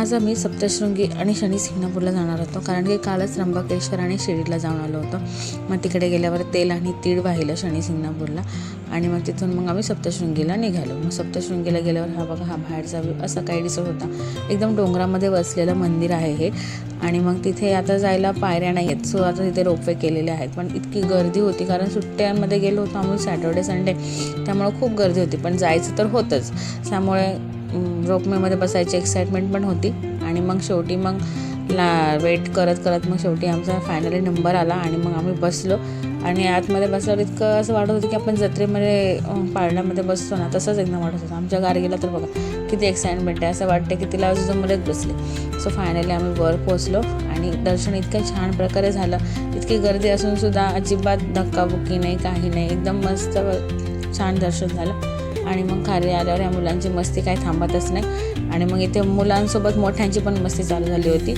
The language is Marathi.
आज आम्ही सप्तशृंगी आणि शनी शिंगणापूरला जाणार होतो, कारण की कालच त्र्यंबकेश्वर आणि शिर्डीला जाऊन आलो होतो. मग तिकडे गेल्यावर तेल आणि तीळ वाहिलं शनी शिंगणापूरला आणि मग तिथून मग आम्ही सप्तशृंगीला निघालो. मग सप्तशृंगीला गेल्यावर हा बघा, हा बाहेरचा व्ह्यू असा काही दिसत होता. एकदम डोंगरामध्ये वसलेलं मंदिर आहे हे. आणि मग तिथे आता जायला पायऱ्या नाही आहेत, सो आता तिथे रोपवे केलेले आहेत. पण इतकी गर्दी होती, कारण सुट्ट्यांमध्ये गेलो होतो आम्ही सॅटर्डे संडे, त्यामुळे खूप गर्दी होती. पण जायचं तर होतंच, त्यामुळे रोपवेमध्ये बसायची एक्साइटमेंट पण होती. आणि मग शेवटी मग वेट करत करत मग शेवटी आमचा फायनली नंबर आला आणि मग आम्ही बसलो. आणि आतमध्ये बसल्यावर इतकं असं वाटत होतं की आपण जत्रेमध्ये पाळण्यामध्ये बसतो ना, तसंच एकदम वाटत होतं. आमच्या गाडीला तर बघा किती एक्साइटमेंट आहे, असं वाटतं की तिला अजून मुलेच बसले. सो फायनली आम्ही वर पोचलो आणि दर्शन इतक्या छान प्रकारे झालं. इतकी गर्दी असून सुद्धा अजिबात धक्काबुक्की नाही, काही नाही, एकदम मस्त छान दर्शन झालं. आणि मग खाली आल्यावर ह्या मुलांची मस्ती काही थांबतच नाही. आणि मग इथे मुलांसोबत मोठ्यांची पण मस्ती चालू झाली होती.